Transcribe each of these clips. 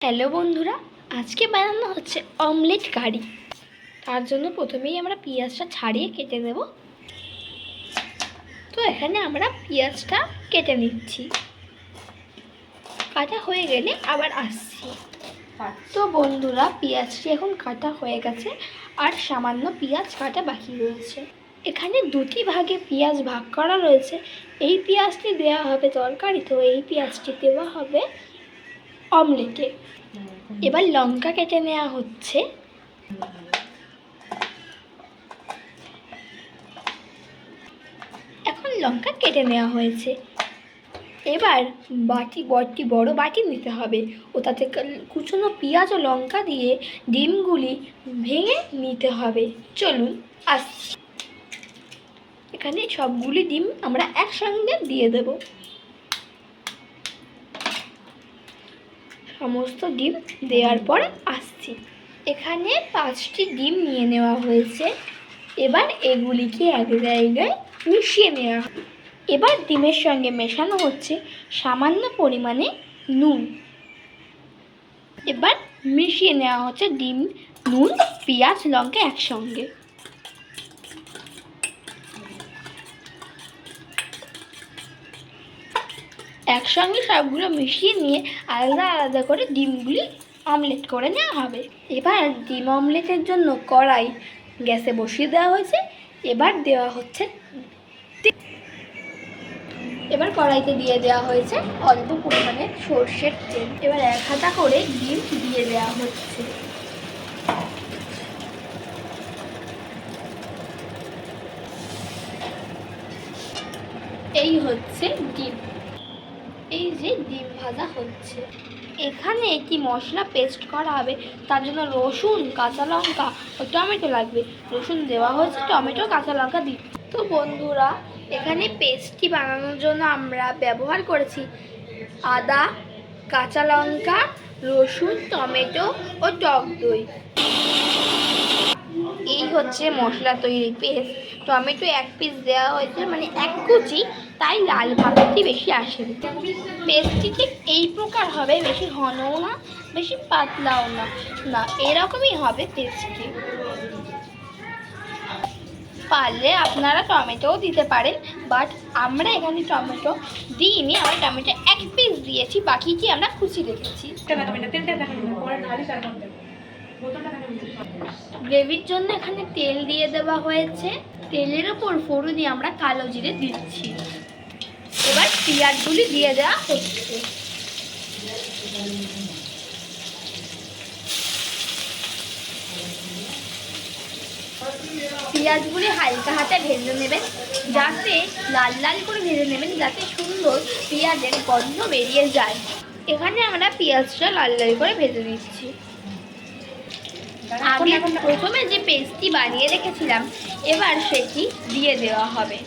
Hello বন্ধুরা, আজকে বানানো হচ্ছে অমলেট কারি। তার জন্য প্রথমেই আমরা পেঁয়াজটা ছাড়িয়ে কেটে নেব। তো এখানে আমরা পেঁয়াজটা কেটে নিচ্ছি, কাটা হয়ে গেলে আবার আসছি। তো বন্ধুরা, পেঁয়াজটি এখন কাটা হয়ে গেছে, আর সামান্য পেঁয়াজ কাটা বাকি রয়েছে। এখানে দুটি ভাগে পেঁয়াজ ভাগ করা রয়েছে। এই পেঁয়াজটি দেওয়া হবে তরকারিতে, এই পেঁয়াজটি দেওয়া হবে অমলেটে। এবার লঙ্কা কেটে নেওয়া হচ্ছে। এখন লঙ্কা কেটে নেওয়া হয়েছে। এবার বড় বাটি নিতে হবে, ও তাতে কুচনো পেঁয়াজ ও লঙ্কা দিয়ে ডিমগুলি ভেঙে নিতে হবে। চলুন আসছি। এখানে সবগুলি ডিম আমরা একসঙ্গে দিয়ে দেব। সমস্ত ডিম দেওয়ার পর আসছি। এখানে 5টি ডিম নিয়ে নেওয়া হয়েছে। এবার এগুলিকে এক জায়গায় মিশিয়ে নেওয়া। এবার ডিমের সঙ্গে মেশানো হচ্ছে সামান্য পরিমাণে নুন। এবার মিশিয়ে নেওয়া হচ্ছে ডিম, নুন, পেঁয়াজ, লঙ্কা একসঙ্গে। একসঙ্গে সবগুলো মিশিয়ে নিয়ে আলাদা আলাদা করে ডিমগুলি অমলেট করে নেওয়া হবে। এবার ডিম অমলেটের জন্য কড়াই গ্যাসে বসিয়ে দেওয়া হয়েছে। এবার কড়াইতে দিয়ে দেওয়া হয়েছে অল্প পরিমাণে সর্ষের তেল। এবার 1 হাতা করে ডিম দিয়ে দেওয়া হচ্ছে। এই হচ্ছে ডিম। এই যে ডিম ভাজা হচ্ছে। এখানে একটি মশলা পেস্ট করা হবে, তার জন্য রসুন, কাঁচা লঙ্কা ও টমেটো লাগবে। রসুন দেওয়া হয়েছে, টমেটো, কাঁচা লঙ্কা দিই। তো বন্ধুরা, এখানে পেস্টটি বানানোর জন্য আমরা ব্যবহার করেছি আদা, কাঁচা লঙ্কা, রসুন, টমেটো ও টক দই। এই হচ্ছে মশলা তৈরি পেস্ট। টমেটো 1 পিস দেওয়া হয়েছে, মানে 1 কুচি, তাই লাল ভাবটি বেশি আসে। পেস্টটি ঠিক এই প্রকার হবে, বেশি ঘনও না, বেশি পাতলাও না, এরকমই হবে পেস্টটি। পারলে আপনারা টমেটোও দিতে পারেন, বাট আমরা এখানে টমেটো দিইনি। আমরা টমেটো 1 পিস দিয়েছি, বাকিটি আমরা কুচি রেখেছি। গ্রেভির জন্য এখানে তেল দিয়ে দেওয়া হয়েছে। তেলের ওপর ফোড়ন দিয়ে আমরা কালো জিরে দিচ্ছি। এবার পেঁয়াজগুলি দিয়ে দেওয়া হচ্ছে। পেঁয়াজগুলি হালকা হাতে ভেজে নেবেন, যাতে লাল লাল করে ভেজে নেবেন, যাতে সুন্দর পেঁয়াজের গন্ধ বেরিয়ে যায়। এখানে আমরা পেঁয়াজটা লাল লাল করে ভেজে নিচ্ছি। আগে প্রথমে যে পেস্টটি বানিয়ে রেখেছিলাম, এবার সেটি দিয়ে দেওয়া হবে।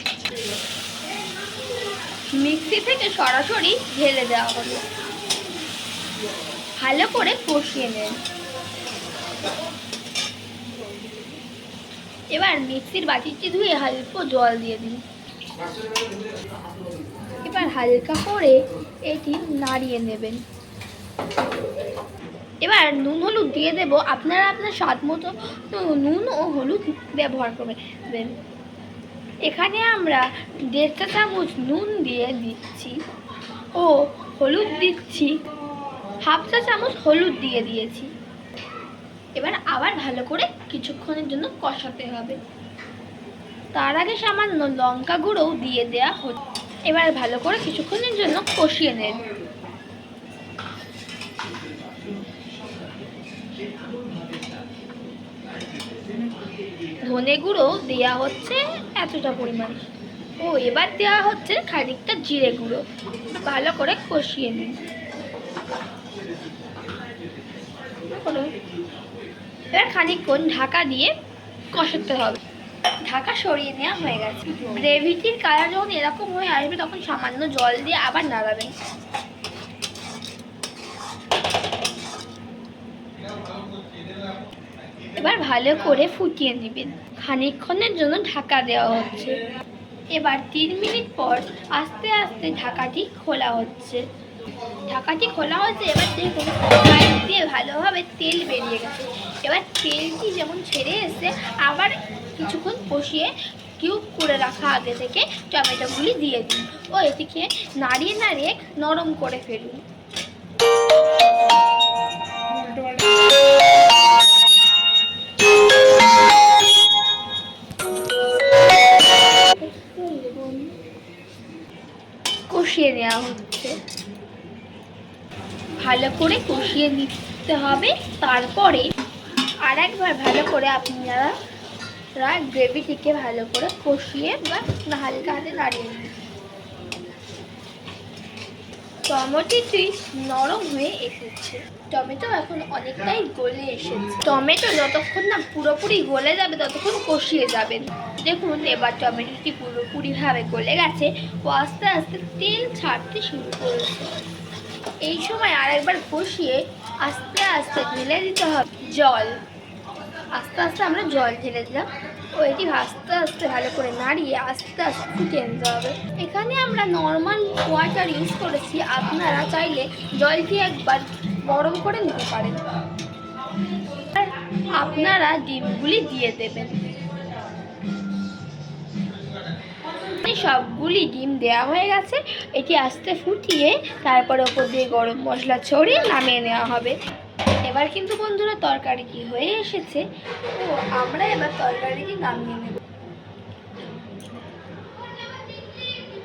মিক্সি থেকে সরাসরি ঢেলে দেওয়া হলো। ভালো করে কষিয়ে নেন। এবার মিক্সির বাটিটি ধুয়ে হালকা জল দিয়ে দিন। এবার হালকা করে এটি নাড়িয়ে নেবেন। এবার নুন হলুদ দিয়ে দেব। আপনারা আপনার স্বাদ মতো নুন ও হলুদ ব্যবহার করবেন। এখানে আমরা 1.5 চা চামচ নুন দিয়ে দিচ্ছি ও হলুদ দিচ্ছি 1/2 চা চামচ হলুদ দিয়ে দিয়েছি। এবার আবার ভালো করে কিছুক্ষণের জন্য কষাতে হবে। তার আগে সামান্য লঙ্কা গুঁড়োও দিয়ে দেওয়া হচ্ছে। এবার ভালো করে কিছুক্ষণের জন্য কষিয়ে নেন। ধনে গুঁড়ো দেওয়া হচ্ছে এতটা পরিমাণ, ও এবার দেওয়া হচ্ছে খানিকটা জিরে গুঁড়ো। ভালো করে কষিয়ে নিন। এবার খানিকক্ষণ ঢাকা দিয়ে কষাতে হবে। ঢাকা সরিয়ে নেওয়া হয়ে গেছে। গ্রেভিটির কালার যখন এরকম হয়ে আসবে, তখন সামান্য জল দিয়ে আবার নাড়াবেন। এবার ভালো করে ফুটিয়ে নেবেন। খানিকক্ষণের জন্য ঢাকা দেওয়া হচ্ছে। এবার 3 মিনিট পর আস্তে আস্তে ঢাকাটি খোলা হচ্ছে। ঢাকাটি খোলা হয়েছে। এবার দেখুন সুন্দরভাবে তেল বেরিয়ে গেছে। এবার তেলটি যেমন ছেড়ে এসে আবার কিছুক্ষণ কষিয়ে কিউব করে রাখা আগে থেকে টমেটোগুলি দিয়ে দিন ও এটিকে নাড়িয়ে নাড়িয়ে নরম করে ফেলুন। কষিয়ে নেওয়া হচ্ছে, ভালো করে কষিয়ে নিতে হবে। তারপরে আর একবার ভালো করে আপনারা গ্রেভিটিকে ভালো করে কষিয়ে বা হালকা হাতে নাড়িয়ে নিন। টমেটোটি নরম হয়ে এসেছে, টমেটো এখন অনেকটাই গলে এসেছে। টমেটো যতক্ষণ না পুরোপুরি গলে যাবে ততক্ষণ কষিয়ে যাবেন। দেখুন এবার টমেটোটি পুরোপুরিভাবে গলে গেছে ও আস্তে আস্তে তেল ছাড়তে শুরু করেছে। এই সময় আরেকবার কষিয়ে আস্তে আস্তে ঢেলে দিতে হবে জল। আস্তে আস্তে আমরা জল ঢেলে দিলাম ও এটি আস্তে আস্তে ভালো করে নাড়িয়ে আস্তে আস্তে ফুটিয়ে নিতে হবে। এখানে আমরা নর্মাল ওয়াটার ইউজ করেছি, আপনারা চাইলে জলটি একবার গরম করে নিতে পারেন। আর আপনারা ডিমগুলি দিয়ে দেবেন। সবগুলি ডিম দেওয়া হয়ে গেছে, এটি আস্তে ফুটিয়ে তারপরে ওপর দিয়ে গরম মশলা ছড়িয়ে নামিয়ে নেওয়া হবে। এবার কিন্তু বন্ধুরা তরকারি কি হয়ে এসেছে, তো আমরা এবার তরকারিটি নামিয়ে নেব।